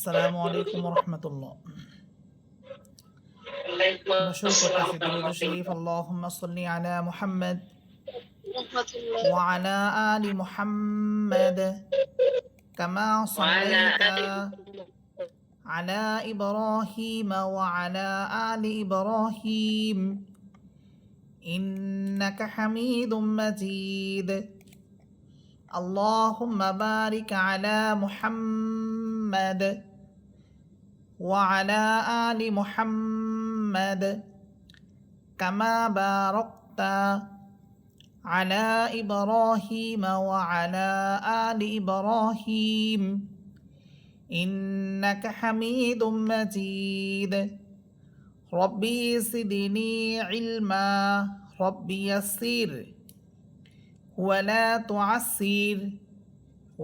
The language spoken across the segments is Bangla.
আসসালামু আলাইকুম রহমতুল্লাহ। আমরা শুরু করতেছি দুরূদ শরীফ। আল্লাহুম্মা সাল্লি আলা মুহাম্মাদ ওয়া আলা আলি মুহাম্মাদ কামা সাল্লাইতা আলা ইব্রাহিম ওয়া আলা আলি ইব্রাহিম ইন্নাকা হামিদুম মাজিদ। আল্লাহুম্মা বারিক আলা মুহাম্মাদ وعلى آل محمد كما باركت على إبراهيم وعلى آل إبراهيم إنك حميد مجيد. ربي زدني علما ربي يسر ولا تعسر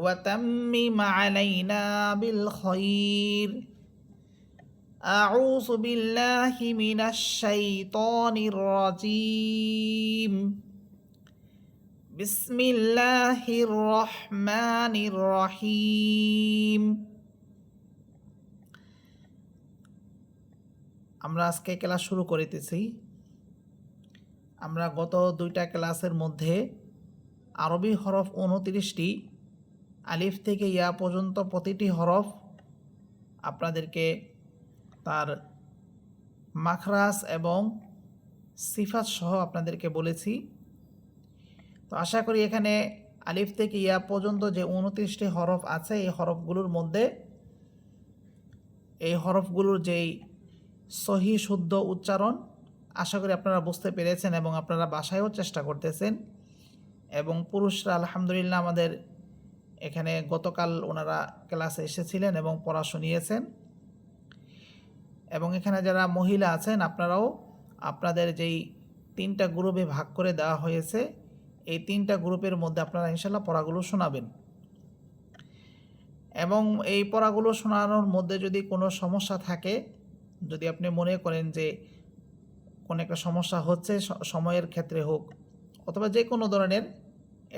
وتمم علينا بالخير. أعوذ بالله من الشيطان الرجيم. بسم الله الرحمن الرحيم. আমরা আজকে ক্লাস শুরু করিতেছি। আমরা গত দুইটা ক্লাসের মধ্যে আরবি হরফ 29টি, আলিফ থেকে ইয়া পর্যন্ত প্রতিটি হরফ আপনাদেরকে তার মাখরাজ এবং সিফাত সহ আপনাদেরকে বলেছি। তো আশা করি এখানে আলিফ থেকে ইয়া পর্যন্ত যে 29টি হরফ আছে, এই হরফগুলোর মধ্যে এই হরফগুলোর যেই সহি শুদ্ধ উচ্চারণ আশা করি আপনারা বুঝতে পেরেছেন এবং আপনারা বাসায়ও চেষ্টা করতেছেন। এবং পুরুষরা আলহামদুলিল্লাহ আমাদের এখানে গতকাল ওনারা ক্লাসে এসেছিলেন এবং পড়া শুনিয়েছেন। এবং এখানে যারা মহিলা আছেন আপনারাও আপনাদের যেই 3টা গ্রুপে ভাগ করে দেওয়া হয়েছে, এই 3টা গ্রুপের মধ্যে আপনারা ইনশাল্লাহ পড়াগুলো শোনাবেন। এবং এই পড়াগুলো শোনানোর মধ্যে যদি কোনো সমস্যা থাকে, যদি আপনি মনে করেন যে কোনো একটা সমস্যা হচ্ছে সময়ের ক্ষেত্রে হোক অথবা যে কোনো ধরনের,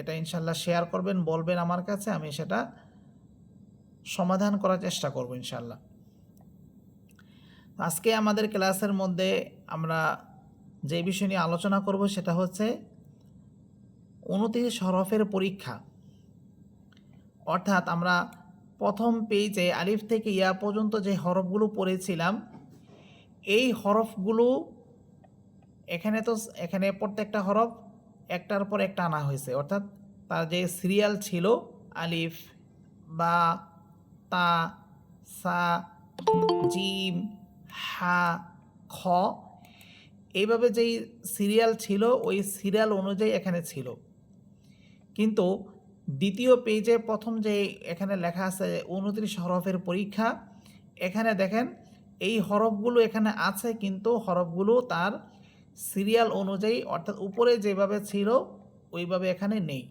এটা ইনশাল্লাহ শেয়ার করবেন, বলবেন আমার কাছে, আমি সেটা সমাধান করার চেষ্টা করব ইনশাল্লাহ। আজকে আমাদের ক্লাসের মধ্যে আমরা যে বিষয় নিয়ে আলোচনা করব সেটা হচ্ছে 29 হরফের পরীক্ষা। অর্থাৎ আমরা প্রথম পেজে আলিফ থেকে ইয়া পর্যন্ত যে হরফগুলো পড়েছিলাম, এই হরফগুলো এখানে প্রত্যেকটা হরফ একটার পর একটা আনা হয়েছে। অর্থাৎ তার যে সিরিয়াল ছিল আলিফ, বা, তা, সা, জিম, হা, খ, এইভাবে যেই সিরিয়াল ছিল ওই সিরিয়াল অনুযায়ী এখানে ছিল। কিন্তু দ্বিতীয় পেজে প্রথম যে এখানে লেখা আছে 29 হরফের পরীক্ষা, এখানে দেখেন এই হরফগুলো এখানে আছে কিন্তু হরফগুলো তার সিরিয়াল অনুযায়ী, অর্থাৎ উপরে যেভাবে ছিল ওইভাবে এখানে নেই।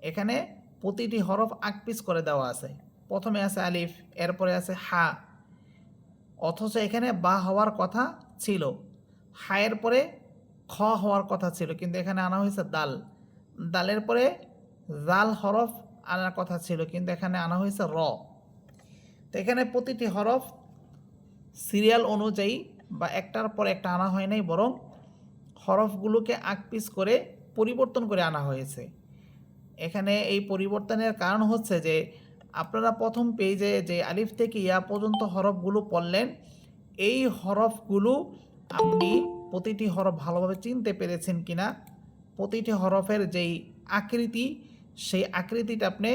এখানে প্রতিটি হরফ আকপিস করে দেওয়া আছে। প্রথমে আছে আলিফ, এরপরে আছে হা, অথচ এখানে বা হওয়ার কথা ছিল। হায়ের পরে খ হওয়ার কথা ছিল কিন্তু এখানে আনা হয়েছে দাল। দালের পরে জাল হরফ আনার কথা ছিল কিন্তু এখানে আনা হয়েছে র। তো এখানে প্রতিটি হরফ সিরিয়াল অনুযায়ী বা একটার পর একটা আনা হয় নাই, বরং হরফগুলোকে আকপিস করে পরিবর্তন করে আনা হয়েছে। এখানে এই পরিবর্তনের কারণ হচ্ছে যে আপনারা প্রথম পেজে যে আলিফ থেকে ইয়া পর্যন্ত হরফগুলো পড়লেন, এই হরফগুলো আপনি প্রতিটি হরফ ভালোভাবে চিনতে পেরেছেন কিনা, প্রতিটি হরফের যেই আকৃতি সেই আকৃতিটা আপনি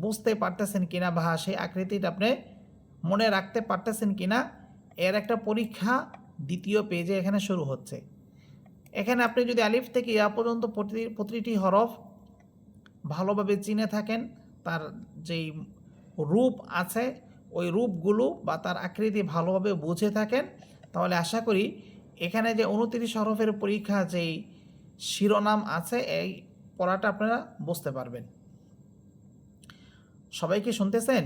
বুঝতে পারতেছেন কিনা, বা সেই আকৃতিটা আপনি মনে রাখতে পারতেছেন কিনা, এর একটা পরীক্ষা দ্বিতীয় পেজে এখানে শুরু হচ্ছে। এখানে আপনি যদি আলিফ থেকে ইয়া পর্যন্ত প্রতিটি হরফ ভালোভাবে চিনে থাকেন, তার যেই রূপ আছে ওই রূপগুলো বা তার আকৃতি ভালোভাবে বুঝে থাকেন, তাহলে আশা করি এখানে যে 29 হরফের পরীক্ষা যেই শিরোনাম আছে এই পড়াটা আপনারা বুঝতে পারবেন। সবাই কি শুনতেছেন?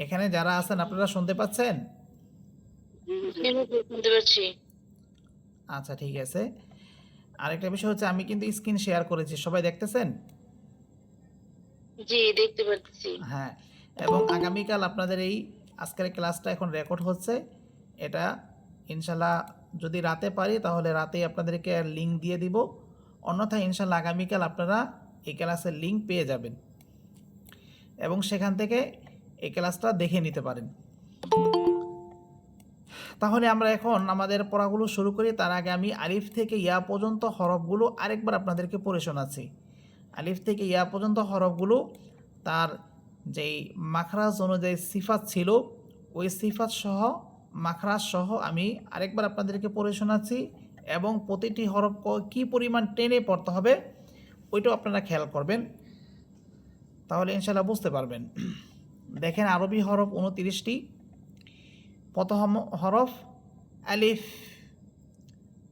এখানে যারা আছেন আপনারা শুনতে পাচ্ছেন? আচ্ছা, ঠিক আছে। আরেকটা বিষয় হচ্ছে আমি কিন্তু স্ক্রিন শেয়ার করেছি, সবাই দেখতেছেন? জি, দেখতে পারতেছি। হ্যাঁ, এবং আগামীকাল আপনাদের এই আজকের ক্লাসটা এখন রেকর্ড হচ্ছে। এটা ইনশাল্লাহ যদি রাতে পারি তাহলে রাতেই আপনাদেরকে লিঙ্ক দিয়ে দিব। অন্যথায় ইনশাল্লাহ আগামীকাল আপনারা এই ক্লাসের লিঙ্ক পেয়ে যাবেন এবং সেখান থেকে এই ক্লাসটা দেখে নিতে পারেন। তাহলে আমরা এখন আমাদের পড়াগুলো শুরু করি। তার আগে আমি আলিফ থেকে ইয়া পর্যন্ত হরফগুলো আরেকবার আপনাদেরকে পড়ে শোনাচ্ছি। আলিফ থেকে ইয়া পর্যন্ত হরফগুলো তার যেই মাখরাজ অনুযায়ী সিফাত ছিল ওই সিফাত সহ মাখরাজ সহ আমি আরেকবার আপনাদেরকে পড়ে শোনাচ্ছি এবং প্রতিটি হরফ কী পরিমাণ টেনে পড়তে হবে ওইটাও আপনারা খেয়াল করবেন, তাহলে ইনশাল্লাহ বুঝতে পারবেন। দেখেন আরবি হরফ 29টি। প্রথম হরফ আলিফ,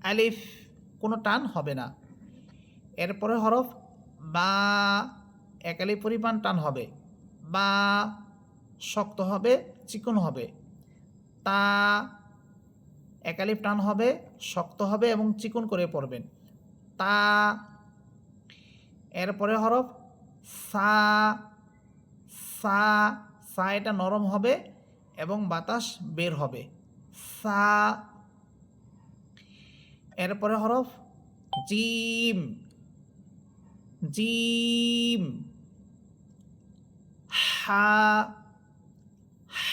আলিফ কোনো টান হবে না। এরপরে হরফ বা, একালি পরিমাণ টান হবে, বা শক্ত হবে, চিকন হবে। তা একালিপ টান হবে, শক্ত হবে এবং চিকন করে পড়বেন। তা। এরপরে হরফ সা, সা, সা এটা নরম হবে এবং বাতাস বের হবে। সা। এরপরে হরফ জিম, জিম। হা,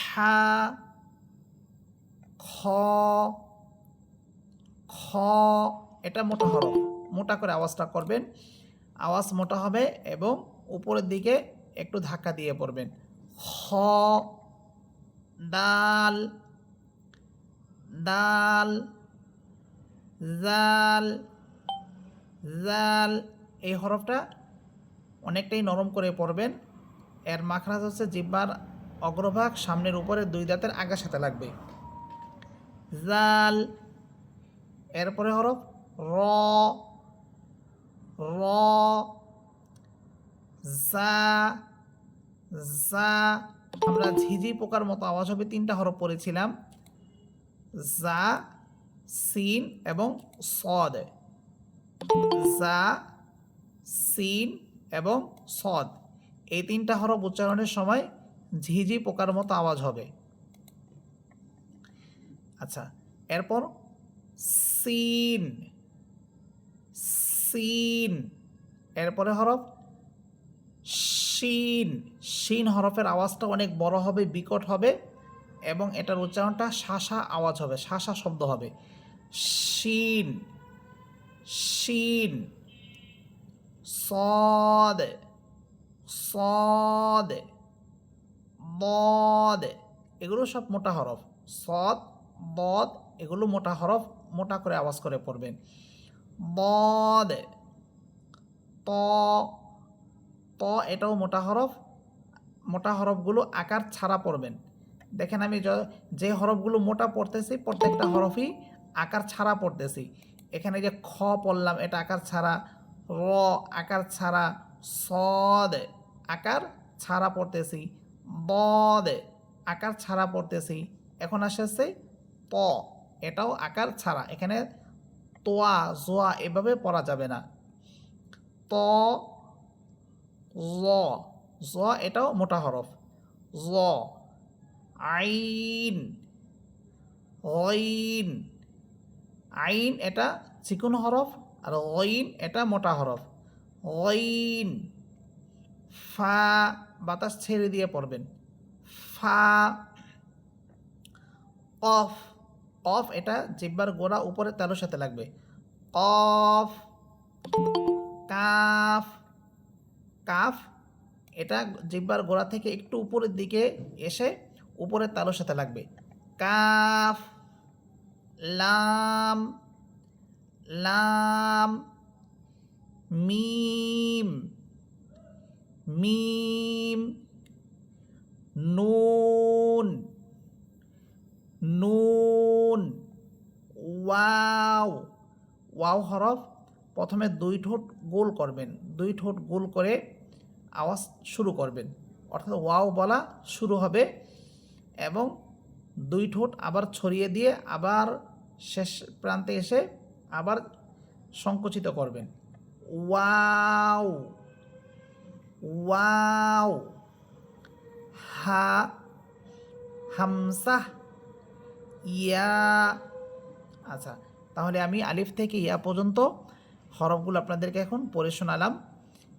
হা। খ, খ এটা মোটা হরফ, মোটা করে আওয়াজটা করবেন। আওয়াজ মোটা হবে এবং উপরের দিকে একটু ধাক্কা দিয়ে পড়বেন। খ, দাল, দাল। জাল, জাল। এই হরফটা অনেকটাই নরম করে পড়বেন। এর মাখরাজ হচ্ছে জিহ্বার অগ্রভাগ সামনের উপরে দুই দাঁতের আগার সাথে লাগবে। জাল। এরপরে হরফ র, র। জা, জা। আমরা ঝিঝি পোকার মতো আওয়াজ হবে 3টা হরফ পড়েছিলাম, জা, সিন এবং সদ। জা, সিন এবং সদ, এই 3টা হরফ উচ্চারণের সময় ঝিঝি পোকার মতো আওয়াজ হবে। আচ্ছা, এরপর সিন, সিন। এরপরে হরফ শিন, শিন হরফের আওয়াজটা অনেক বড় হবে, বিকট হবে এবং এটার উচ্চারণটা শাসা আওয়াজ হবে, শাসা শব্দ হবে। শিন, শিন। সদ, সদ। বদ, এগুলো সব মোটা হরফ। সদ, বদ এগুলো মোটা হরফ, মোটা করে আওয়াজ করে পড়বেন। বদ। ত, ত এটাও মোটা হরফ, মোটা হরফগুলো আকার ছাড়া পড়বেন। দেখেন আমি যে হরফগুলো মোটা পড়তেছি প্রত্যেকটা হরফই আকার ছাড়া পড়তেছি। এখানে যে খ পড়লাম এটা আকার ছাড়া, র আকার ছাড়া, সদ আকার ছাড়া পড়তেছি, বদ আকার ছাড়া পড়তেছি। এখন আসছে ত, এটাও আকার ছাড়া। এখানে তোয়া জোয়া এভাবে পড়া যাবে না। ত, জ, জ এটাও মোটা হরফ। জ। আইন, গইন। আইন এটা চিকন হরফ আর গইন এটা মোটা হরফ। গইন। ফা, বাতাস ছেড়ে দিয়ে পড়বেন। ফা। কফ, কফ এটা জিহ্বার গোড়া উপরে তালুর সাথে লাগবে। কফ। কাফ, কাফ এটা জিহ্বার গোড়া থেকে একটু উপরের দিকে এসে উপরের তালুর সাথে লাগবে। কাফ। লাম, লাম। মিম, মিম। নুন, নুন। ওয়াও, ওয়াও হরফ প্রথমে 2 ঠোঁট গোল করবেন, 2 ঠোঁট গোল করে আওয়াজ শুরু করবেন, অর্থাৎ ওয়াও বলা শুরু হবে এবং 2 ঠোঁট আবার ছড়িয়ে দিয়ে আবার শেষ প্রান্তে এসে আবার সংকুচিত করবেন। ওয়াও, ওয়াও, হা, হামসা, ইয়া। আচ্ছা, তাহলে আমি আলিফ থেকে ইয়া পর্যন্ত হরফগুলো আপনাদেরকে এখন পড়ে শোনালাম।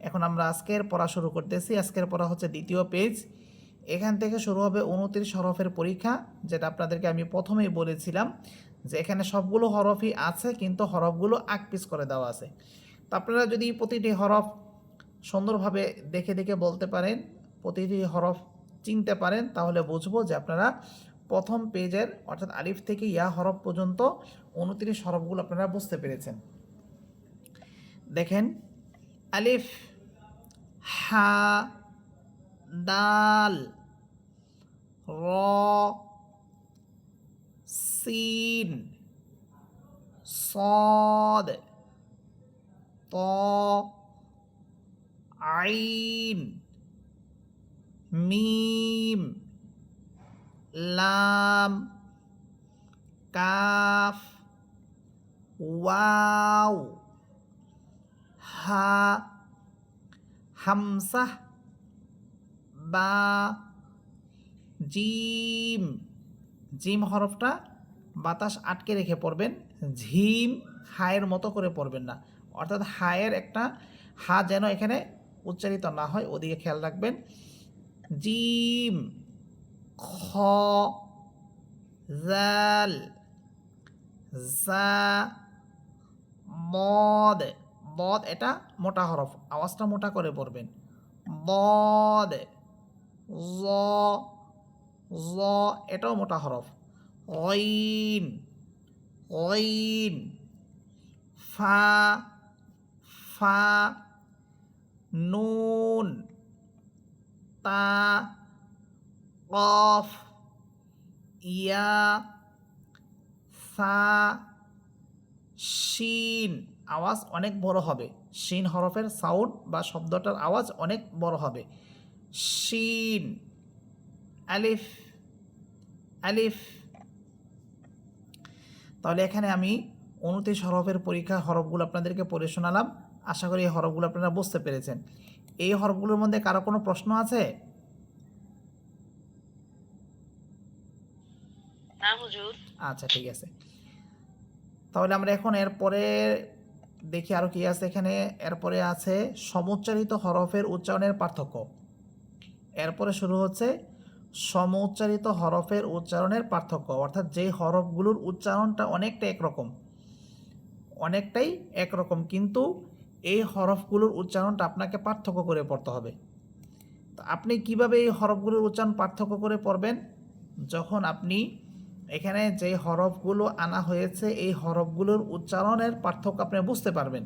এখন আমরা আজকের পড়া শুরু করতেছি। আজকের পড়া হচ্ছে দ্বিতীয় পেজ। এখান থেকে শুরু হবে 29 হরফের পরীক্ষা, যেটা আপনাদেরকে আমি প্রথমেই বলেছিলাম যে এখানে সবগুলো হরফই আছে, কিন্তু হরফগুলো আকপিস করে দেওয়া আছে। তো আপনারা যদি প্রতিটি হরফ সুন্দরভাবে দেখে দেখে বলতে পারেন, প্রতিটি হরফ চিনতে পারেন, তাহলে বুঝবো যে আপনারা প্রথম পেজের অর্থাৎ আলিফ থেকে ইয়া হরফ পর্যন্ত 29 হরফগুলো আপনারা বুঝতে পেরেছেন। দেখেন, আলিফ, হা, দাল, র, সিন, صاد, ত, আইন, মিম, লাম, কাফ, ওয়াও, হা, হামসা, বা, জিম। জিম হরফটা বাতাস আটকে রেখে পড়বেন, ঝিম হায়ের মতো করে পড়বেন না, অর্থাৎ হায়ের একটা হা যেন এখানে উচ্চারিত না হয়, ওদিকে খেয়াল রাখবেন। জিম, খ, জাল, জা, বদ। বদ এটা মোটা হরফ, আওয়াজটা মোটা করে পড়বেন। বদ, জ, জ এটাও মোটা হরফ। গইন, গইন, ফা, ফা, নুন, তা, কফ, ইয়া, সা, শিন। আওয়াজ অনেক বড় হবে, শিন হরফের সাউন্ড বা শব্দটার আওয়াজ অনেক বড় হবে। শিন, আলিফ, আলিফ। তাহলে এখানে আমি 29 হরফের পরীক্ষা হরফগুলো আপনাদেরকে পড়ে শোনালাম। আশা করি এই হরফগুলো আপনারা বুঝতে পেরেছেন। এই হরফগুলোর মধ্যে কারো কোনো প্রশ্ন আছে? না হুজুর। আচ্ছা, ঠিক আছে। তাহলে আমরা এখন এরপরে দেখি আরও কি আছে এখানে। এরপরে আছে সমুচ্চারিত হরফের উচ্চারণের পার্থক্য। এরপরে শুরু হচ্ছে সমুচ্চারিত হরফের উচ্চারণের পার্থক্য, অর্থাৎ যেই হরফগুলোর উচ্চারণটা অনেকটাই একরকম, কিন্তু এই হরফগুলোর উচ্চারণটা আপনাকে পার্থক্য করে পড়তে হবে। তো আপনি কিভাবে এই হরফগুলোর উচ্চারণ পার্থক্য করে পড়বেন? যখন আপনি এখানে যে হরফগুলো আনা হয়েছে এই হরফগুলোর উচ্চারণের পার্থক্য আপনি বুঝতে পারবেন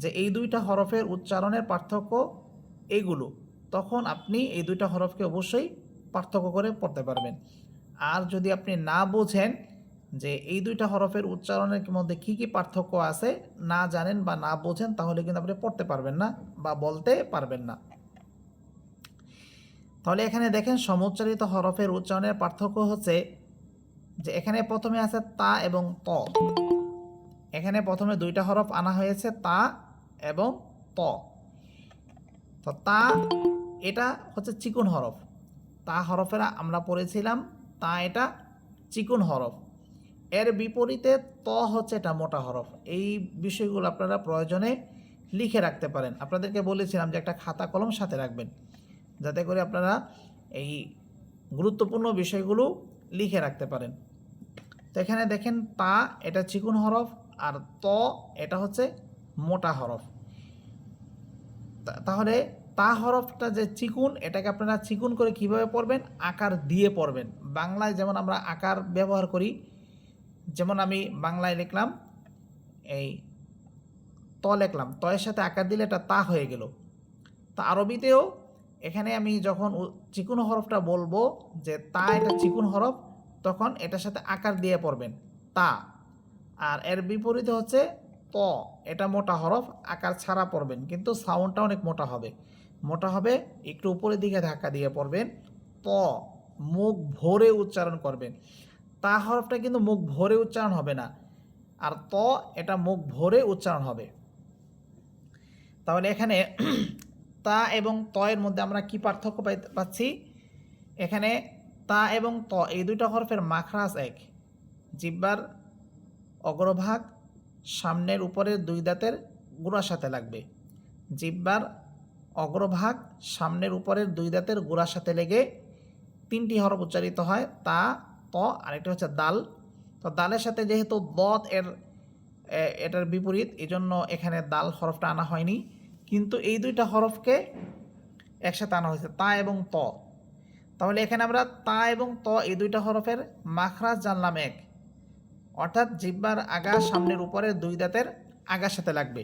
যে এই দুইটা হরফের উচ্চারণের পার্থক্য এইগুলো, তখন আপনি এই দুইটা হরফকে অবশ্যই পার্থক্য করে পড়তে পারবেন। আর যদি আপনি না বোঝেন যে এই দুইটা হরফের উচ্চারণের মধ্যে কী কী পার্থক্য আছে, না জানেন বা না বোঝেন, তাহলে কিন্তু আপনি পড়তে পারবেন না বা বলতে পারবেন না। তাহলে এখানে দেখেন সমুচ্চারিত হরফের উচ্চারণের পার্থক্য হচ্ছে যে এখানে প্রথমে আছে তা এবং ত। এখানে প্রথমে দুইটা হরফ আনা হয়েছে, তা এবং ত। তো তা এটা হচ্ছে চিকুন হরফ। তা হরফেরা আমরা পড়েছিলাম, তা এটা চিকুন হরফ। এর বিপরীতে ত হচ্ছে এটা মোটা হরফ। এই বিষয়গুলো আপনারা প্রয়োজনে লিখে রাখতে পারেন। আপনাদেরকে বলেছিলাম যে একটা খাতা কলম সাথে রাখবেন, যাতে করে আপনারা এই গুরুত্বপূর্ণ বিষয়গুলো লিখে রাখতে পারেন। তো এখানে দেখেন তা এটা চিকুন হরফ, আর ত এটা হচ্ছে মোটা হরফ। তাহলে তা হরফটা যে চিকুন, এটাকে আপনারা চিকুন করে কিভাবে পড়বেন? আকার দিয়ে পড়বেন। বাংলায় যেমন আমরা আকার ব্যবহার করি, যেমন আমি বাংলায় লিখলাম এই ত লিখলাম, ত এর সাথে আকার দিলে এটা তা হয়ে গেল। তা আরবিতেও এখানে আমি যখন চিকুন হরফটা বলবো যে তা এটা চিকুন হরফ, তখন এটার সাথে আকার দিয়ে পড়বেন তা। আর এর বিপরীতে হচ্ছে ত, এটা মোটা হরফ, আকার ছাড়া পড়বেন, কিন্তু সাউন্ডটা অনেক মোটা হবে, একটু উপরের দিকে ধাক্কা দিয়ে পড়বেন। ত মুখ ভরে উচ্চারণ করবেন। তা হরফটা কিন্তু মুখ ভরে উচ্চারণ হবে না, আর ত এটা মুখ ভরে উচ্চারণ হবে। তাহলে এখানে তা এবং ত এর মধ্যে আমরা কি পার্থক্য পাচ্ছি? এখানে তা এবং ত এই দুইটা হরফের মাখরাজ এক। জিহ্বার অগ্রভাগ সামনের উপরের দুই দাঁতের গোড়ার সাথে লাগবে। জিহ্বার অগ্রভাগ সামনের উপরের দুই দাঁতের গোড়ার সাথে লেগে তিনটি হরফ উচ্চারিত হয়, তা, ত, আরেকটি হচ্ছে দাল। তো দালের সাথে যেহেতু দত এটার বিপরীত, এজন্য এখানে দাল হরফটা আনা হয়নি, কিন্তু এই দুইটা হরফকে একসাথে আনা হয়েছে, তা এবং ত। তাহলে এখানে আমরা তা এবং ত এই দুইটা হরফের মাখরাজ জানলাম এক, অর্থাৎ জিহ্বার আগা সামনের উপরের দুই দাঁতের আগার সাথে লাগবে।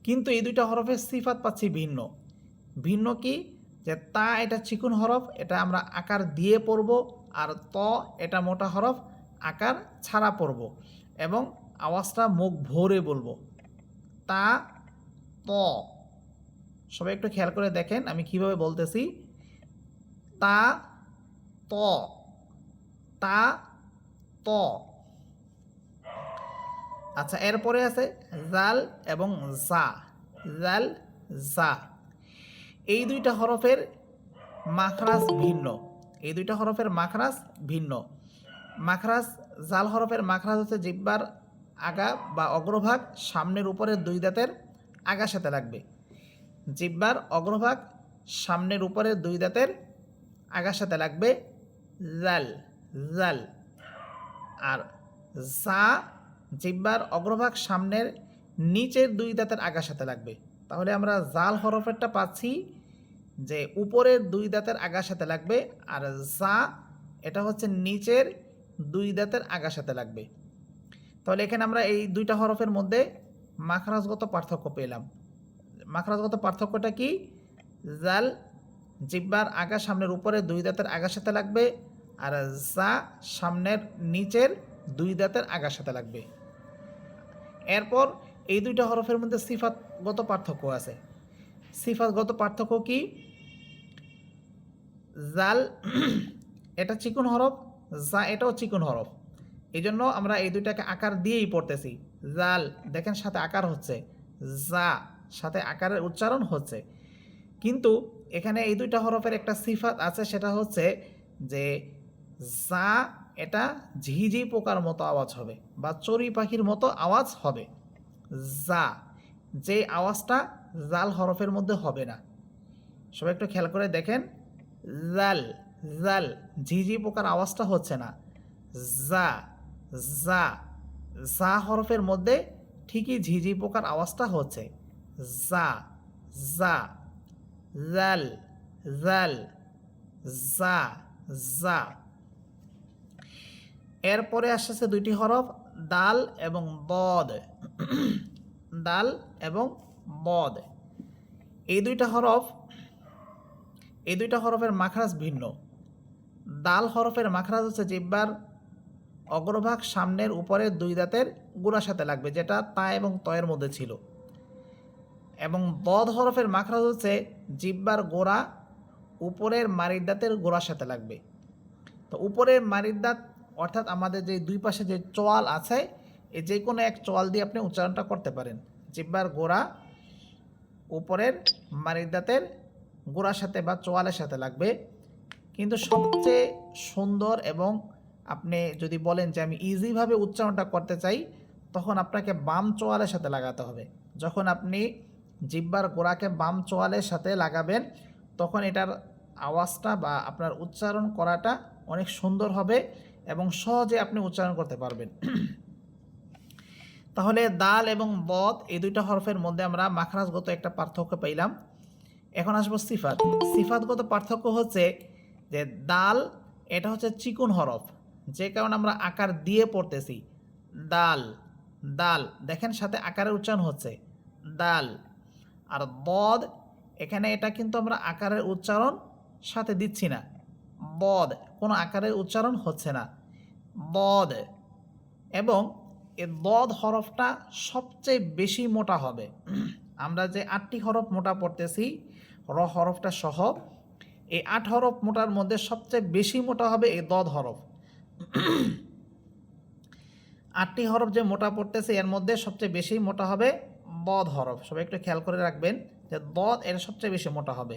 কিন্তু এই দুইটা হরফের সিফাত পাচ্ছি ভিন্ন। ভিন্ন কি? যে তা এটা চিকুন হরফ, এটা আমরা আকার দিয়ে পড়ব, আর ত এটা মোটা হরফ, আকার ছাড়া পড়ব এবং আওয়াজটা মুখ ভরে বলবো, তা, ত। সবাই একটু খেয়াল করে দেখেন আমি কিভাবে বলতেছি, তা, ত, তা, ত। আচ্ছা, এরপরে আছে জাল এবং জা। জাল, জা, এই দুইটা হরফের মাখরাজ ভিন্ন। এই দুইটা হরফের মাখরাজ ভিন্ন। মাখরাজ, জাল হরফের মাখরাজ হচ্ছে জিহ্বার আগা বা অগ্রভাগ সামনের উপরের দুই দাঁতের আগার সাথে লাগবে। জিহ্বার অগ্রভাগ সামনের উপরের দুই দাঁতের আগার সাথে লাগবে, জাল, জাল। আর জা জিহ্বার অগ্রভাগ সামনের নিচের দুই দাঁতের আগার সাথে লাগবে। তাহলে আমরা জাল হরফেরটা পাচ্ছি যে উপরের দুই দাঁতের আগার সাথে লাগবে, আর জা এটা হচ্ছে নিচের দুই দাঁতের আগার সাথে লাগবে। তাহলে এখানে আমরা এই দুইটা হরফের মধ্যে মাখরাজগত পার্থক্য পেলাম। মাখরাজগত পার্থক্যটা কি? জাল জিহ্বার আগা সামনের উপরের দুই দাঁতের আগার সাথে লাগবে, আর জা সামনের নিচের দুই দাঁতের আগার সাথে লাগবে। এরপর এই দুইটা হরফের মধ্যে সিফাতগত পার্থক্য আছে। সিফাতগত পার্থক্য কি? জাল এটা চিকুন হরফ, জা এটাও চিকুন হরফ, এই জন্য আমরা এই দুইটাকে আকার দিয়েই পড়তেছি। জাল দেখেন সাথে আকার হচ্ছে, জা সাথে আকারের উচ্চারণ হচ্ছে। কিন্তু এখানে এই দুইটা হরফের একটা সিফাত আছে, সেটা হচ্ছে যে জা এটা ঝিঝি পোকার মতো আওয়াজ হবে বা চড়ুই পাখির মতো আওয়াজ হবে। জা, যে আওয়াজটা জাল হরফের মধ্যে হবে না। সবাই একটু খেয়াল করে দেখেন, জাল, জাল, ঝিঝি পোকার আওয়াজটা হচ্ছে না। জা, জা, জা হরফের মধ্যে ঠিকই ঝিঝি পোকার আওয়াজটা হচ্ছে। জা, জা, জাল, জাল, জা, জা। এরপরে আসছে দুইটি হরফ দাল এবং বদ। দাল এবং বদ এই দুইটা হরফের মাখরাজ ভিন্ন। দাল হরফের মাখরাজ হচ্ছে জিহ্বার অগ্রভাগ সামনের উপরের দুই দাঁতের গোড়ার সাথে লাগবে, যেটা তা এবং ত এর মধ্যে ছিল। এবং বদ হরফের মাখরাজ হচ্ছে জিহ্বার গোড়া উপরের মারির দাঁতের গোড়ার সাথে লাগবে। তো উপরের মারির দাঁত অর্থাৎ আমাদের যে দুই পাশে যে চোয়াল আছে, এই যে কোনো এক চোয়াল দিয়ে আপনি উচ্চারণটা করতে পারেন। জিহ্বার গোড়া উপরের মারির দাঁতের গোড়ার সাথে বা চোয়ালের সাথে লাগবে। কিন্তু সবচেয়ে সুন্দর এবং আপনি যদি বলেন যে আমি ইজিভাবে উচ্চারণটা করতে চাই, তখন আপনাকে বাম চোয়ালের সাথে লাগাতে হবে। যখন আপনি জিহ্বার গোড়াকে বাম চোয়ালের সাথে লাগাবেন, তখন এটার আওয়াজটা বা আপনার উচ্চারণ করাটা অনেক সুন্দর হবে এবং সহজে আপনি উচ্চারণ করতে পারবেন। তাহলে দাল এবং বদ এই দুইটা হরফের মধ্যে আমরা মাখরাজগত একটা পার্থক্য পাইলাম। এখন আসবো সিফাত। সিফাতগত পার্থক্য হচ্ছে যে দাল এটা হচ্ছে চিকুন হরফ, যে কারণে আমরা আকার দিয়ে পড়তেছি। দাল, দাল দেখেন সাথে আকারের উচ্চারণ হচ্ছে, দাল। আর বদ এখানে এটা কিন্তু আমরা আকারের উচ্চারণ সাথে দিচ্ছি না, বদ কোনো আকারের উচ্চারণ হচ্ছে না, বদ। এবং এই বদ হরফটা সবচেয়ে বেশি মোটা হবে। আমরা যে 8টি হরফ মোটা পড়তেছি র হরফটা সহ, এই 8 হরফ মোটার মধ্যে সবচেয়ে বেশি মোটা হবে এই দদ হরফ। 8টি হরফ যে মোটা পড়তেছে এর মধ্যে সবচেয়ে বেশি মোটা হবে বদ হরফ। সবাই একটু খেয়াল করে রাখবেন যে দদ এটা সবচেয়ে বেশি মোটা হবে।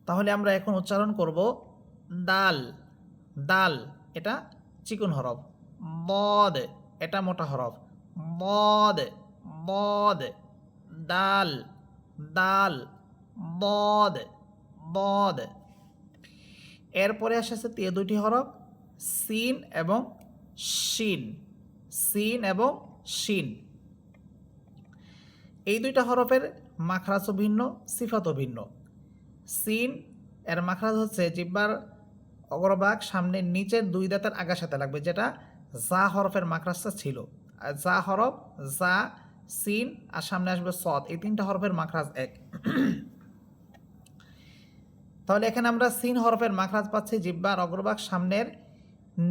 তাহলে আমরা এখন উচ্চারণ করব দাল। দাল এটা চিকন হরফ। বদ এটা মোটা হরফ। বদ বদ। দাল দাল। বদ বদ। এরপরে আসছে দুইটি হরফ সিন এবং শিন। সিন এবং শিন। এই দুইটা হরফের মাখরাজও ভিন্ন, সিফাতও ভিন্ন। সিন এর মাখরাজ হচ্ছে জিহ্বার অগ্রভাগ সামনের নিচের দুই দাঁতের আগার সাথে লাগবে, যেটা জা হরফের মাখরাজটা ছিল। আর জা হরফ, জা, সিন আর সামনে আসবে সদ, এই তিনটা হরফের মাখরাজ এক। তাহলে এখানে আমরা সিন হরফের মাখরাজ পাচ্ছি জিহ্বার অগ্রভাগ সামনের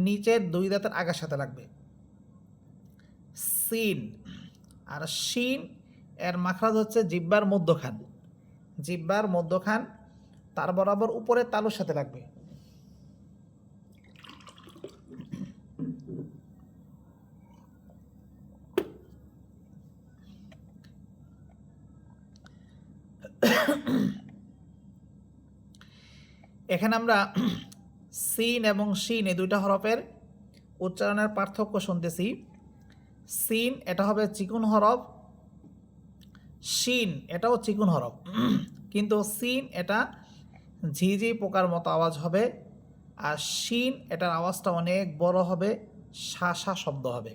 নিচের দুই দাঁতের আগার সাথে লাগবে, সিন। আর শিন এর মাখরাজ হচ্ছে জিহ্বার মধ্যখান। জিহ্বার মধ্যখান তার বরাবর উপরে তালুর সাথে লাগবে। এখানে আমরা সিন এবং শিন এই দুইটা হরফের উচ্চারণের পার্থক্য শুনতেছি। সিন এটা হবে চিকুন হরফ, শিন এটাও চিকুন হরফ, কিন্তু সিন এটা ঝিঝি পোকার মতো আওয়াজ হবে, আর শিন এটার আওয়াজটা অনেক বড় হবে, শাসা শব্দ হবে।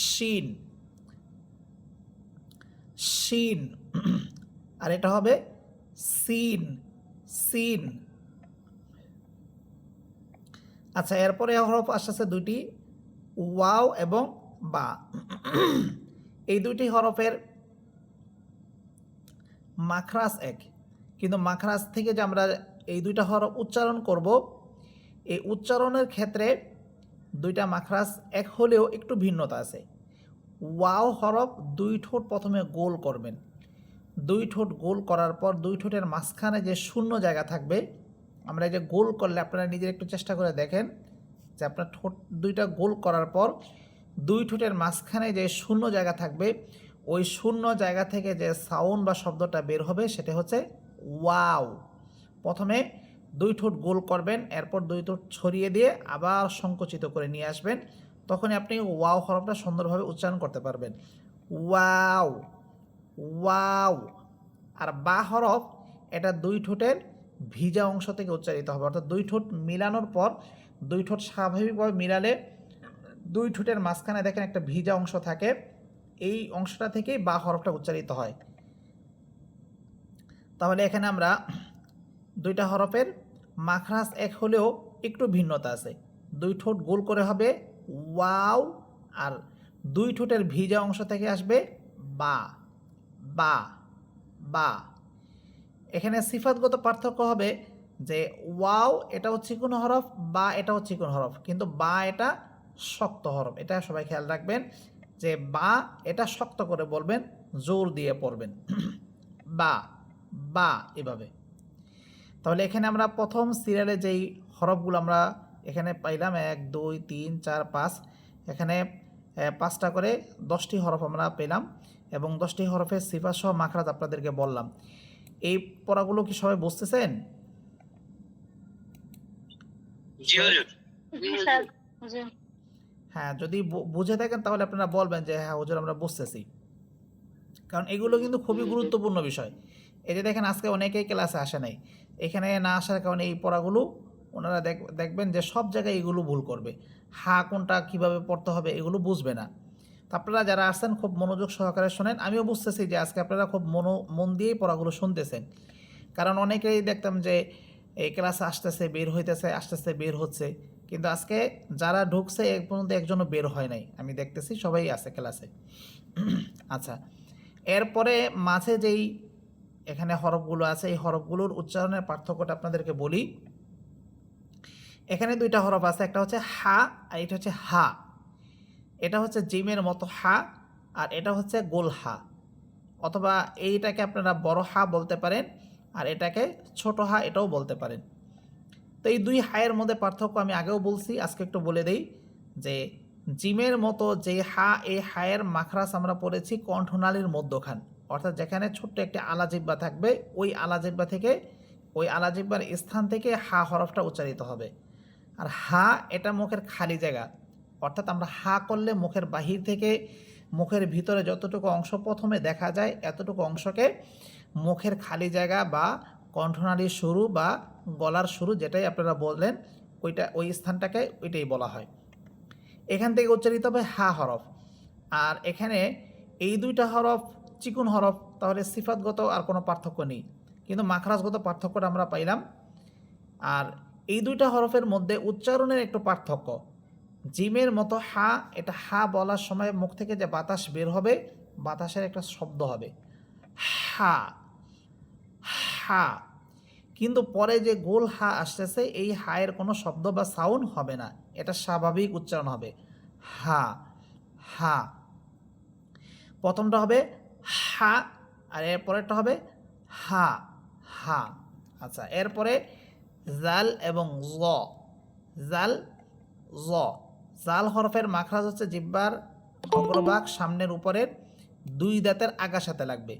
শিন শিন। আর এটা হবে সিন সিন। আচ্ছা, এরপরে হরফ আসছে দুইটি ওয়াও এবং বা। এই দুইটি হরফের মাখরাজ এক, কিন্তু মাখরাজ থেকে যে আমরা এই দুইটা হরফ উচ্চারণ করব, এই উচ্চারণের ক্ষেত্রে দুইটা মাখরাজ এক হলেও একটু ভিন্নতা আছে। ওয়াও হরফ দুই ঠোঁট প্রথমে গোল করবেন। দুই ঠোঁট গোল করার পর দুই ঠোঁটের মাঝখানে যে শূন্য জায়গা থাকবে, আমরা এই যে গোল করলে আপনারা নিজের একটু চেষ্টা করে দেখেন যে আপনার ঠোঁট দুইটা গোল করার পর দুই ঠোঁটের মাঝখানে যে শূন্য জায়গা থাকবে, ওই শূন্য জায়গা থেকে যে সাউন্ড বা শব্দটা বের হবে সেটা হচ্ছে ওয়াও। প্রথমে দুই ঠোঁট গোল করবেন, এরপর দুই ঠোঁট ছড়িয়ে দিয়ে আবার সংকুচিত করে নিয়ে আসবেন, তখনই আপনি ওয়াও হরফটা সুন্দরভাবে উচ্চারণ করতে পারবেন। Wow wow. আর বা হরফ এটা দুই ঠোঁটের ভিজা অংশ থেকে উচ্চারিত হবে, অর্থাৎ দুই ঠোঁট মিলানোর পর দুই ঠোঁট স্বাভাবিকভাবে মিলালে দুই ঠোঁটের মাঝখানে দেখেন একটা ভিজা অংশ থাকে, এই অংশটা থেকেই বা হরফটা উচ্চারিত হয়। তাহলে এখানে আমরা দুইটা হরফের মাখরাজ এক হলেও একটু ভিন্নতা আছে। দুই ঠোঁট গোল করে হবে ওয়াও, আর দুই ঠোঁটের ভিজা অংশ থেকে আসবে বা বা বা। এখানে সিফাতগত পার্থক্য হবে যে ওয়াও এটাও চিকন হরফ, বা এটাও চিকন হরফ, কিন্তু বা এটা শক্ত হরফ। এটা সবাই খেয়াল রাখবেন যে বা এটা শক্ত করে বলবেন, জোর দিয়ে পড়বেন। বা বা এভাবে। তাহলে এখানে আমরা প্রথম সিরিয়ালে যেই হরফগুলো আমরা এখানে পাইলাম 1 2 3 4 5, এখানে 5টা করে 10টি হরফ আমরা পেলাম, এবং 10টি হরফের সিফাত সহ মাখরাজ আপনাদেরকে বললাম। এই পড়াগুলো কি সবাই বুঝতেছেন? হ্যাঁ, যদি বুঝে থাকেন তাহলে আপনারা বলবেন যে হ্যাঁ হুজুর আমরা বুঝতেছি, কারণ এগুলো কিন্তু খুবই গুরুত্বপূর্ণ বিষয়। এই যে দেখেন আজকে অনেকেই ক্লাসে আসে নাই, এখানে না আসার কারণে এই পড়াগুলো ওনারা দেখবেন যে সব জায়গায় এগুলো ভুল করবে। হা কোনটা কিভাবে পড়তে হবে এগুলো বুঝবে না। তো আপনারা যারা আসছেন খুব মনোযোগ সহকারে শোনেন। আমিও বুঝতেছি যে আজকে আপনারা খুব মন দিয়েই পড়াগুলো শুনতেছেন, কারণ অনেকেই দেখতাম যে এই ক্লাসে আসতেছে বের হইতেছে, আসতেছে বের হচ্ছে, কিন্তু আজকে যারা ঢুকছে এক পর্যন্ত একজনও বের হয় নাই, আমি দেখতেছি সবাই আছে ক্লাসে। আচ্ছা, এরপরে মাঝে যেই এখানে হরফগুলো আছে, এই হরফগুলোর উচ্চারণের পার্থক্যটা আপনাদেরকে বলি। এখানে দুইটা হরফ আছে, একটা হচ্ছে হা আর এটা হচ্ছে হা। এটা হচ্ছে জিমের মতো হা, আর এটা হচ্ছে গোল হা, অথবা এইটাকে আপনারা বড় হা বলতে পারেন, আর এটাকে ছোট হা এটাও বলতে পারেন। তো এই দুই হায়ের মধ্যে পার্থক্য আমি আগেও বলছি, আজকে একটু বলে দেই যে জিমের মতো যে হা, এই হায়ের মাখরাজ আমরা পড়েছি কণ্ঠনালীর মধ্যখান, অর্থাৎ যেখানে ছোট্ট একটি আলাজিব্বা থাকবে, ওই আলাজিব্বা থেকে, ওই আলাজিব্বার স্থান থেকে হা হরফটা উচ্চারিত হবে। আর হা এটা মুখের খালি জায়গা, অর্থাৎ আমরা হা করলে মুখের বাহির থেকে মুখের ভিতরে যতটুকু অংশ প্রথমে দেখা যায় এতটুকু অংশকে মুখের খালি জায়গা বা কণ্ঠনালীর শুরু বা গলার শুরু, যেটাই আপনারা বললেন ওইটা, ওই স্থানটাকে ওইটাই বলা হয়। এখান থেকে উচ্চারিত হবে হা হরফ। আর এখানে এই দুইটা হরফ চিকুন হরফ, তাহলে সিফাতগত আর কোনো পার্থক্য নেই, কিন্তু মাখরাজগত পার্থক্যটা আমরা পাইলাম। আর এই দুইটা হরফের মধ্যে উচ্চারণের একটু পার্থক্য। জিমের মতো হা, এটা হা বলার সময় মুখ থেকে যে বাতাস বের হবে, বাতাসের একটা শব্দ হবে হা, হা। কিন্তু পরে যে গোল হা আসতেছে, এই হায়ের কোনো শব্দ বা সাউন্ড হবে না, এটা স্বাভাবিক উচ্চারণ হবে হা, হা। প্রথমটা হবে হা, আর এরপরেরটা হবে হা, হা। আচ্ছা, এরপরে জাল এবং জ, জাল, জ। জাল হরফের মাখরাজ হচ্ছে জিহ্বার অগ্রভাগ সামনের উপরের দুই দাঁতের আগার সাথে লাগবে।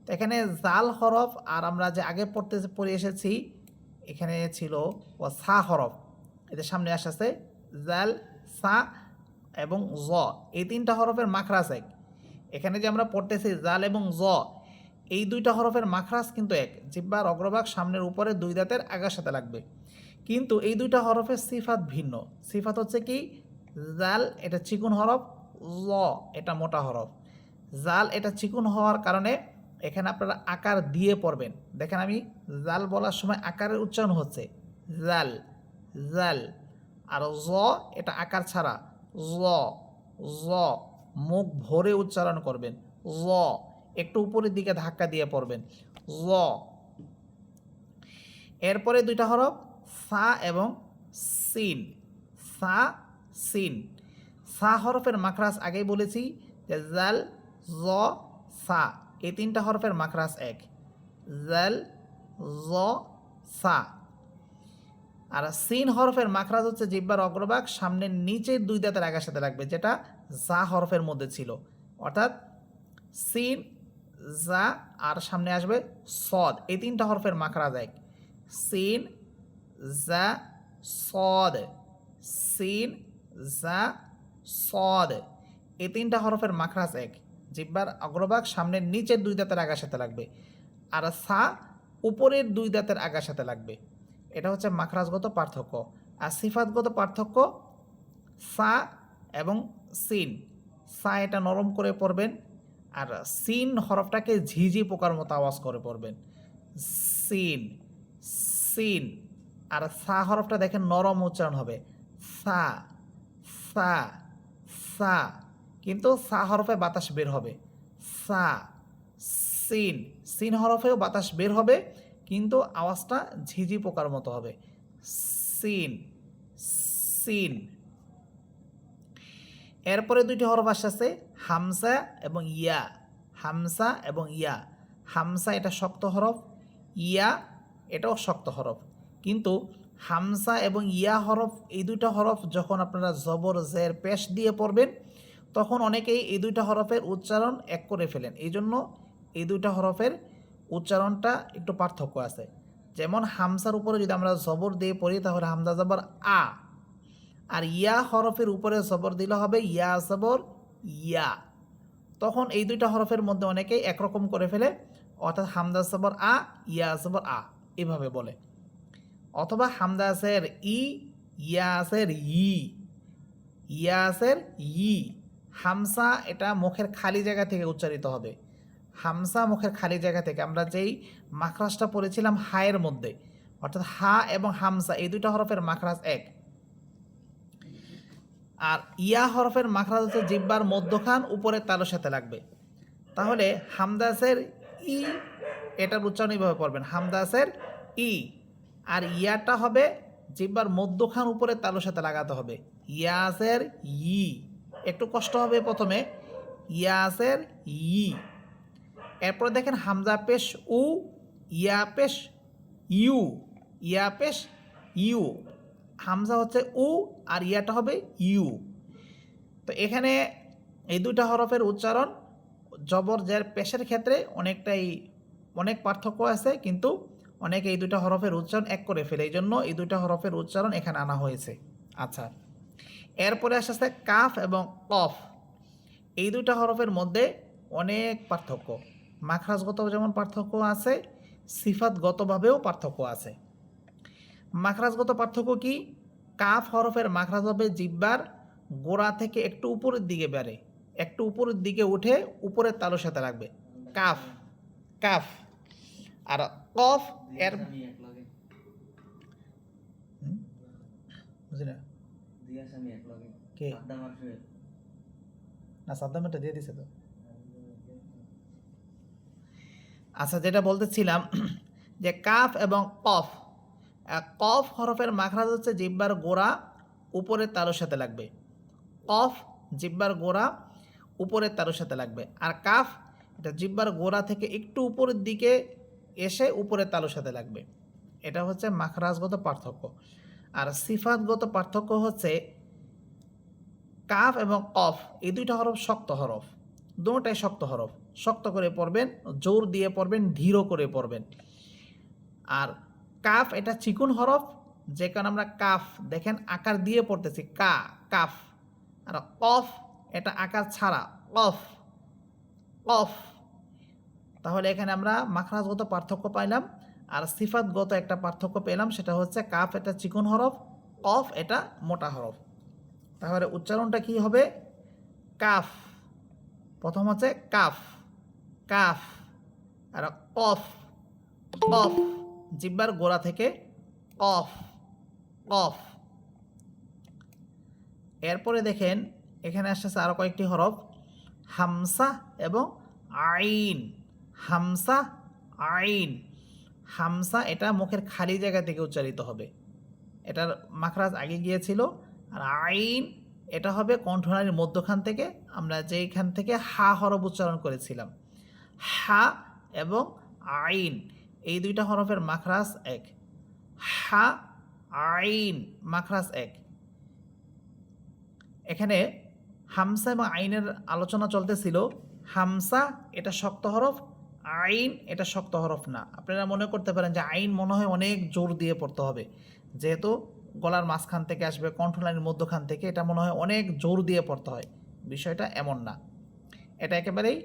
তো এখানে জাল হরফ, আর আমরা যে আগে পড়ে এসেছি, এখানে ছিল ও সা হরফ, এদের সামনে আসছে জাল, সা এবং জ, এই তিনটা হরফের মাখরাজ এক। এখানে যে আমরা পড়তেছি জাল এবং জ, এই দুইটা হরফের মাখরাজ কিন্তু এক, জিহ্বার অগ্রভাগ সামনের উপরে দুই দাঁতের আগার সাথে লাগবে। কিন্তু এই দুইটা হরফের সিফাত ভিন্ন। সিফাত হচ্ছে কি, জাল এটা চিকুন হরফ, জ এটা মোটা হরফ। জাল এটা চিকুন হওয়ার কারণে এখানে আপনারা আকার দিয়ে পড়বেন। দেখেন আমি জাল বলার সময় আকারের উচ্চারণ হচ্ছে জাল, জাল। আর জ এটা আকার ছাড়া জ, জ, মুখ ভরে উচ্চারণ করবেন জ, একটু উপরের দিকে ধাক্কা দিয়ে পড়বেন জ। এরপরে দুইটা হরফ সা এবং সিন, সা, সিন। সা হরফের মাখরাজ আগেই বলেছি যে জাল, জ, সা, এই তিনটা হরফের মাখরাজ এক, জাল, জ, সা। আর সিন হরফের মাখরাজ হচ্ছে জিহ্বার অগ্রভাগ সামনের নিচের দুই দাঁতের আগার সাথে লাগবে, যেটা জা হরফের মধ্যে ছিল, অর্থাৎ সিন, জা, আর সামনে আসবে সদ, এই তিনটা হরফের মাখরাজ এক, সিন, জা, সদ, সিন, জা, সদ, এই তিনটা হরফের মাখরাজ এক, জিহ্বার অগ্রভাগ সামনের নিচের দুই দাঁতের আগার সাথে লাগবে, আর সা উপরের দুই দাঁতের আগার সাথে লাগবে। এটা হচ্ছে মাখরাজগত পার্থক্য। আর সিফাতগত পার্থক্য, সা এবং সিন। সা এটা নরম করে পড়বেন, আর সিন হরফটাকে ঝিঝি পোকার মতো আওয়াজ করে পড়বেন সিন, সিন। আর সা হরফটা দেখেন নরম উচ্চারণ হবে সা, সা, সা, কিন্তু সা হরফে বাতাস বের হবে সা। সিন, সিন হরফেও বাতাস বের হবে, কিন্তু আওয়াজটা ঝিঝি পোকার মতো হবে সিন, সিন। এরপরে দুইটি হরফ আসছে হামসা এবং ইয়া, হামসা এবং ইয়া। হামসা এটা শক্ত হরফ, ইয়া এটাও শক্ত হরফ, কিন্তু হামসা এবং ইয়া হরফ, এই দুইটা হরফ যখন আপনারা জবর, জের, পেশ দিয়ে পড়বেন, তখন অনেকেই এই দুইটা হরফের উচ্চারণ এক করে ফেলেন। এই জন্য এই দুইটা হরফের উচ্চারণটা একটু পার্থক্য আছে। যেমন হামসার উপরে যদি আমরা জবর দিয়ে পড়ি তাহলে হামজা জবর আ, আর ইয়া হরফের উপরে জবর দিলে হবে ইয়া জবর ইয়া। তখন এই দুইটা হরফের মধ্যে অনেকেই একরকম করে ফেলে, অর্থাৎ হামজা জবর আ, ইয়া জবর আ, এভাবে বলে। অথবা হামজা আসের ই, ইয়া আসের ই, ইয়া আসের ই। হামসা এটা মুখের খালি জায়গা থেকে উচ্চারিত হবে, হামসা মুখের খালি জায়গা থেকে। আমরা যেই মাখরাজটা পড়েছিলাম হায়ের মধ্যে, অর্থাৎ হা এবং হামসা এই দুইটা হরফের মাখরাজ এক। আর ইয়া হরফের মাখরাজ হচ্ছে জিহ্বার মধ্যখান উপরের তালুর সাথে লাগবে। তাহলে হামদাসের ই, এটার উচ্চারণ এইভাবে পড়বেন হামদাসের ই। আর ইয়াটা হবে জিহ্বার মধ্যখান উপরের তালুর সাথে লাগাতে হবে ইয়াসের ই। একটু কষ্ট হবে প্রথমে, ইয়াসের ই। এরপরে দেখেন হামজা পেশ উ, ইয়া পেশ ইউ, ইয়া পেশ ইউ। হামজা হচ্ছে উ আর ইয়াটা হবে ইউ। তো এখানে এই দুইটা হরফের উচ্চারণ জবর জের পেশের ক্ষেত্রে অনেক পার্থক্য আছে, কিন্তু অনেকে এই দুইটা হরফের উচ্চারণ এক করে ফেলে, এই জন্য এই দুইটা হরফের উচ্চারণ এখানে আনা হয়েছে। আচ্ছা, এরপরে আসছে কাফ এবং কফ। এই দুইটা হরফের মধ্যে অনেক পার্থক্য, মাখরাজগত যেমন পার্থক্য আছে, সিফাতগতভাবেও পার্থক্য আছে। মাখরাজগত পার্থক্য কি? কাফ হরফের মাখরাজ হবে জিহ্বার গোড়া থেকে একটু উপরের দিকে বেড়ে, একটু উপরের দিকে উঠে উপরের তালুর সাথে রাখবে, কাফ কাফ। আর কফ এর বুঝলি না কে না, সাদ্দাম এটা দিয়ে দিছে তো। আচ্ছা, যেটা বলতেছিলাম যে কাফ এবং কফ, কফ হরফের মাখরাজ হচ্ছে জিহ্বার গোড়া উপরের তালুর সাথে লাগবে, কফ জিহ্বার গোড়া উপরের তালুর সাথে লাগবে। আর কাফ এটা জিহ্বার গোড়া থেকে একটু উপরের দিকে এসে উপরের তালুর সাথে লাগবে। এটা হচ্ছে মাখরাজগত পার্থক্য। আর সিফাতগত পার্থক্য হচ্ছে কাফ এবং কফ এই দুইটা হরফ শক্ত হরফ, দুটোটাই শক্ত হরফ, শক্ত করে পড়বেন, জোর দিয়ে পড়বেন, ধীর করে পড়বেন। আর কাফ এটা চিকুন হরফ, যে কারণে আমরা কাফ দেখেন আকার দিয়ে পড়তেছি কাফ। আর কফ এটা আকার ছাড়া কফ কফ। তাহলে এখানে আমরা মাখরাজগত পার্থক্য পাইলাম, আর সিফাতগত একটা পার্থক্য পেলাম, সেটা হচ্ছে কাফ এটা চিকুন হরফ, কফ এটা মোটা হরফ। তাহলে উচ্চারণটা কি হবে? কাফ, প্রথম হচ্ছে কাফ কাফ, আর কফ কফ, জিহ্বার গোড়া থেকে কফ কফ। এরপরে দেখেন এখানে আসছে আরও কয়েকটি হরফ, হামসা এবং আইন। হামসা আইন, হামসা এটা মুখের খালি জায়গা থেকে উচ্চারিত হবে, এটার মাখরাজ আগে গিয়েছিল। আর আইন এটা হবে কণ্ঠনালীর মধ্যখান থেকে, আমরা যেইখান থেকে হা হরফ উচ্চারণ করেছিলাম, হা এবং আইন এই দুইটা হরফের মাখরাজ এক, হা আইন মাখরাজ এক। এখানে হামসা এবং আইনের আলোচনা চলতেছিল। হামসা এটা শক্ত হরফ, আইন এটা শক্ত হরফ না। আপনারা মনে করতে পারেন যে আইন মনে হয় অনেক জোর দিয়ে পড়তে হবে, যেহেতু গলার মাঝখান থেকে আসবে, কণ্ঠনালীর মধ্যখান থেকে, এটা মনে হয় অনেক জোর দিয়ে পড়তে হয়। বিষয়টা এমন না, এটা একেবারেই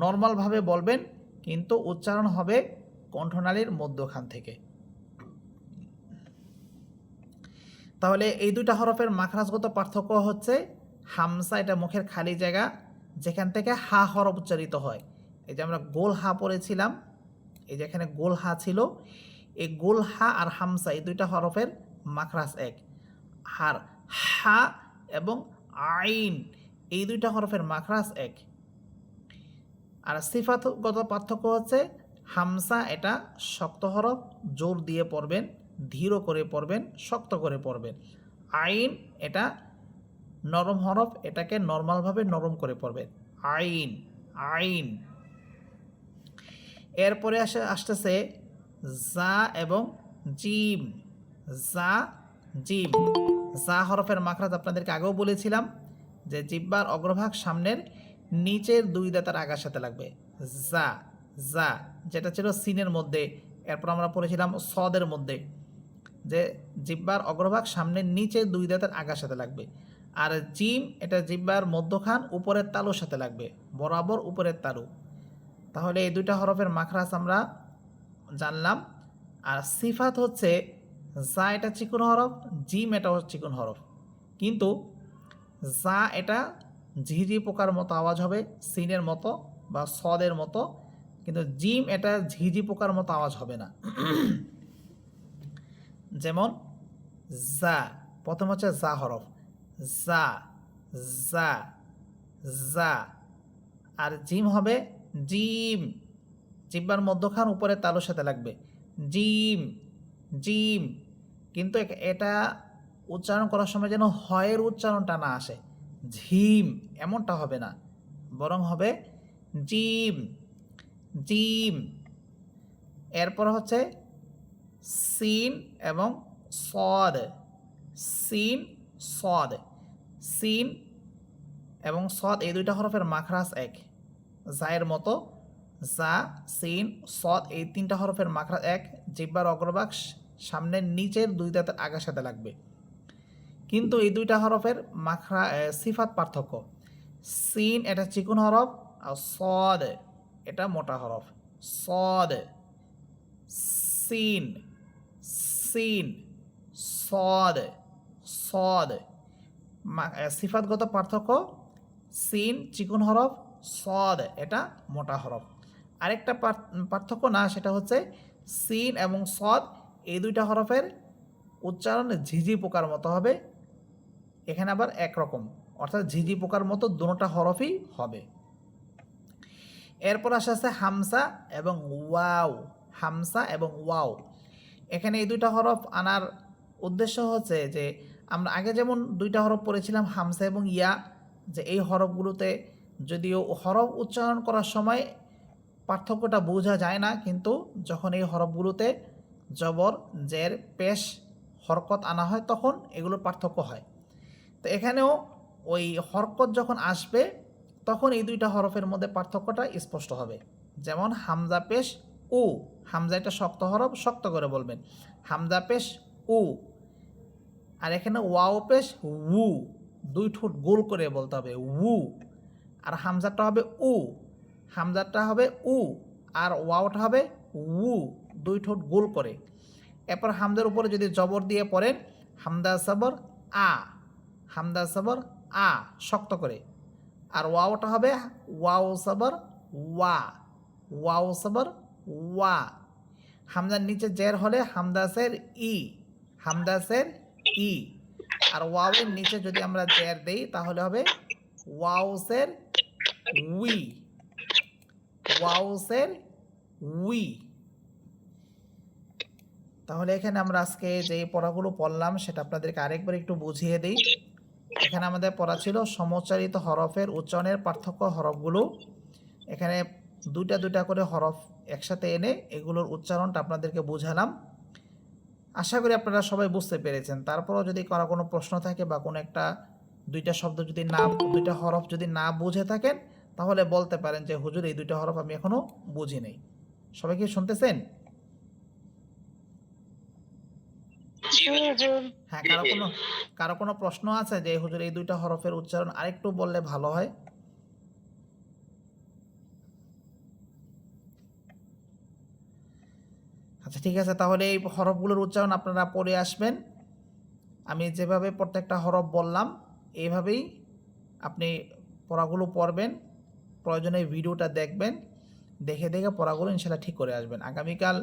নর্মালভাবে বলবেন, কিন্তু উচ্চারণ হবে কণ্ঠনালীর মধ্যখান থেকে। তাহলে এই দুইটা হরফের মাখরাজগত পার্থক্য হচ্ছে হামসা এটা মুখের খালি জায়গা, যেখান থেকে হা হরফ উচ্চারিত হয়। এই যে আমরা গোল হা পড়েছিলাম, এই যে এখানে গোল হা ছিল, এই গোল হা আর হামসা এই দুইটা হরফের মাখরাজ এক। আর হা এবং আইন এই দুইটা হরফের মাখরাজ এক। আর সিফাতগত পার্থক্য হচ্ছে হামসা এটা শক্ত হরফ, জোর দিয়ে পড়বেন, ধীর করে পড়বেন, শক্ত করে পড়বেন। আইন এটা নরম হরফ, এটাকে নর্মালভাবে নরম করে পড়বেন, আইন আইন। এরপরে আসতেছে জা এবং জিম। জা জিম, জা হরফের মাখরাজ আপনাদেরকে আগেও বলেছিলাম যে জিহ্বার অগ্রভাগ সামনের নিচের দুই দাঁতের আগার সাথে লাগবে, জা জা, যেটা ছিল সিনের মধ্যে। এরপর আমরা পড়েছিলাম সদের মধ্যে, যে জিহ্বার অগ্রভাগ সামনের নিচের দুই দাঁতের আগার সাথে লাগবে। আর জিম এটা জিহ্বার মধ্যখান উপরের তালুর সাথে লাগবে, বরাবর উপরের তালু। তাহলে এই দুইটা হরফের মাখরাজ আমরা জানলাম। আর সিফাত হচ্ছে জা এটা চিকন হরফ, জিম এটাও চিকন হরফ, কিন্তু জা এটা ঝিঝি পোকার মতো আওয়াজ হবে, সিনের মতো বা সদের মতো, কিন্তু জিম এটা ঝিঝি পোকার মতো আওয়াজ হবে না। যেমন জা, প্রথম হচ্ছে জা হরফ, জা জা জা। আর জিম হবে জিম, জিহ্বার মধ্যখান উপরে তালুর সাথে লাগবে, জিম জিম। কিন্তু এটা উচ্চারণ করার সময় যেন হয়ের উচ্চারণটা না আসে, ঝিম এমনটা হবে না, বরং হবে জিম জিম। এরপর হচ্ছে সিন এবং সদ, সিন সদ। সিন এবং সদ এই দুইটা হরফের মাখরাজ এক, জায়ের মতো জা, সিন, সদ এই তিনটা হরফের মাখরাজ এক, জিহ্বার অগ্রভাগ সামনের নিচের দুই দাঁতের আগার সাথে লাগবে। কিন্তু এই দুইটা হরফের মাখরা সিফাত পার্থক্য। সিন এটা চিকুন হরফ আর সদ এটা মোটা হরফ। সদ, সিন, সিন, সদ, সদ। সিফাতগত পার্থক্য, সিন চিকুন হরফ, সদ এটা মোটা হরফ। আরেকটা পার্থক্য না, সেটা হচ্ছে সিন এবং সদ এই দুইটা হরফের উচ্চারণ ঝিঝি পোকার মতো হবে, এখানে আবার একরকম, অর্থাৎ ঝিঝি পোকার মতো দুটোটা হরফই হবে। এরপর আসে হামসা এবং ওয়াও। হামসা এবং ওয়াও, এখানে এই দুইটা হরফ আনার উদ্দেশ্য হচ্ছে যে আমরা আগে যেমন দুইটা হরফ পড়েছিলাম হামসা এবং ইয়া, যে এই হরফগুলোতে যদিও হরফ উচ্চারণ করার সময় পার্থক্যটা বোঝা যায় না, কিন্তু যখন এই হরফগুলোতে জবর, জের, পেশ, হরকত আনা হয় তখন এগুলোর পার্থক্য হয়। তো এখানেও ওই হরকত যখন আসবে তখন এই দুইটা হরফের মধ্যে পার্থক্যটা স্পষ্ট হবে। যেমন হামজা পেশ উ, হামজা এটা শক্ত হরফ, শক্ত করে বলবেন হামজা পেশ উ। আর এখানে ওয়াও পেশ উ, দুই ঠোঁট গোল করে বলতে হবে উ। আর হামজাটা হবে উ, হামজাটা হবে উ, আর ওয়াওটা হবে উ, দুই ঠোঁট গোল করে। এরপর হামজার উপরে যদি জবর দিয়ে পড়েন হামদা সবর আ, হামদা সবর আ শক্ত করে। আর ওয়াওটা হবে ওয়াও সবর ওয়া, ওয়াও সবর ওয়া। হামজার নিচে জের হলে হামদাসের ই, হামদাসের ই। আর ওয়াওয়ের নিচে যদি আমরা জের দেই তাহলে হবে ওয়াউসের উই, ওয়াউসের উই। তাহলে এখানে আমরা আজকে যে পড়াগুলো পড়লাম সেটা আপনাদেরকে আরেকবার একটু বুঝিয়ে দিই। এখানে আমাদের পড়া ছিল সমোচ্চারিত হরফের উচ্চারণের পার্থক্য হরফগুলো। এখানে দুইটা দুইটা করে হরফ একসাথে এনে এগুলোর উচ্চারণটা আপনাদেরকে বুঝালাম। আশা করি আপনারা সবাই বুঝতে পেরেছেন। তারপরও যদি কারো কোনো প্রশ্ন থাকে বা কোনো একটা দুইটা শব্দ যদি না, দুইটা হরফ যদি না বুঝে থাকেন তাহলে বলতে পারেন যে হুজুর এই দুইটা হরফ আমি এখনো বুঝি নাই। সবাই কি শুনতেছেন? হ্যাঁ, কারো কোনো প্রশ্ন আছে যে হুজুর এই দুইটা হরফের উচ্চারণ আরেকটু বললে ভালো হয়? আচ্ছা ঠিক আছে, তাহলে এই হরফগুলোর উচ্চারণ আপনারা পড়ে আসবেন। আমি যেভাবে প্রত্যেকটা হরফ বললাম এইভাবেই আপনি পড়াগুলো পড়বেন। প্রয়োজনে ভিডিওটা দেখবেন, দেখে দেখে পড়াগুলো ইনশাল্লাহ ঠিক করে আসবেন। আগামীকাল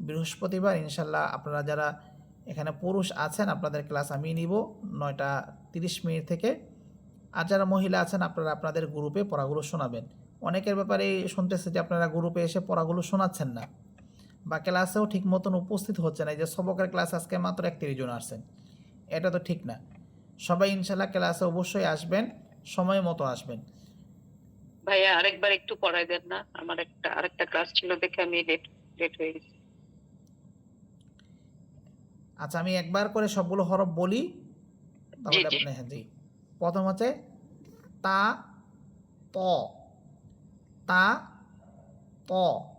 বৃহস্পতিবার ইনশাল্লাহ আপনারা যারা এখানে পুরুষ আছেন আপনাদের ক্লাস আমি নিব 9:30 থেকে। আর যারা মহিলা আছেন আপনারা আপনাদের গ্রুপে পড়াগুলো শোনাবেন। অনেকের ব্যাপারে শুনতেছে যে আপনারা গ্রুপে এসে পড়াগুলো শোনাচ্ছেন না বা ক্লাসেও ঠিক মতন উপস্থিত হচ্ছে না। এই যে সবকের ক্লাস আজকে মাত্র 31 জন আসছেন, এটা তো ঠিক না। সবাই ইনশাল্লাহ ক্লাসে অবশ্যই আসবেন, সময় মতো আসবেন। ভাইয়া আরেকবার একটু পড়াই দেন না, আমার আরেকটা ক্লাস ছিল দেখে আমি লেট হয়ে গেছি। আচ্ছা আমি একবার করে সবগুলো হরফ বলি তাহলে আপনি। হ্যাঁ জি, প্রথম হচ্ছে তা ত, তা ত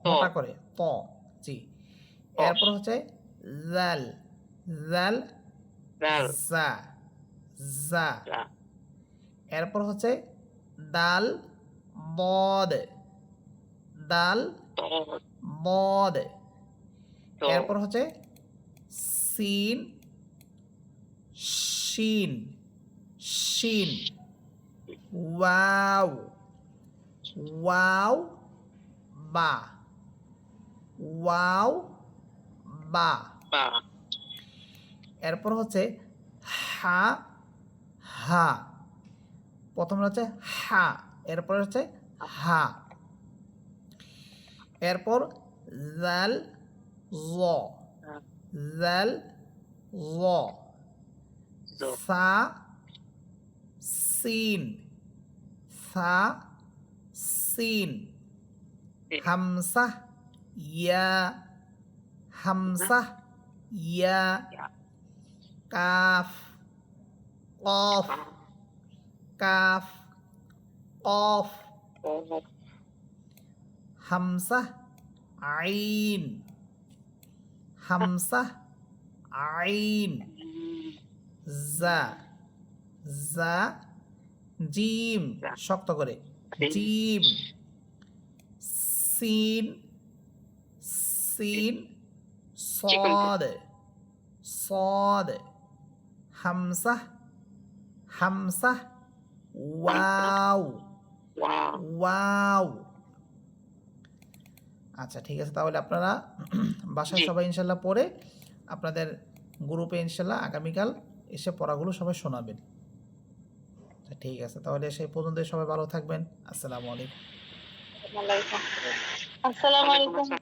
মোটা করে ত, জি। এরপর হচ্ছে জাল, জাল জা, জা। এরপর হচ্ছে দাল বদ, দাল বদ। এরপর হচ্ছে সিন শিন, শিন। ওয়াও, ওয়াও বা, ওয়াও বা। এরপর হচ্ছে হা, হা। প্রথম হচ্ছে হা, এরপর হচ্ছে হা। এরপর জাল জ, জাল জ। সা সিন, সা সিন। হামসা ইয়া, হামসা ইয়া। কাফ কফ, কাফ কফ ও, হামসাহ আইন হামসাহ আইন উম, জা জা জিম জা, শক্ত করে জিম, জিম সিন সিন চিকন করে। صاد صاد হামসাহ হামসাহ ওয়াও ওয়াও, ওয়াও আচ্ছা ঠিক আছে, তাহলে আপনারা বাসায় জি, সবাই ইনশাল্লাহ পড়ে আপনাদের গ্রুপে ইনশাল্লাহ আগামীকাল এসে পড়াগুলো সবাই শোনাবেন। আচ্ছা, ঠিক আছে, তাহলে সেই পর্যন্ত সবাই ভালো থাকবেন। আসসালামু আলাইকুম। আসসালামু ওয়ালাইকুম আলাইকুম। আসসালাম।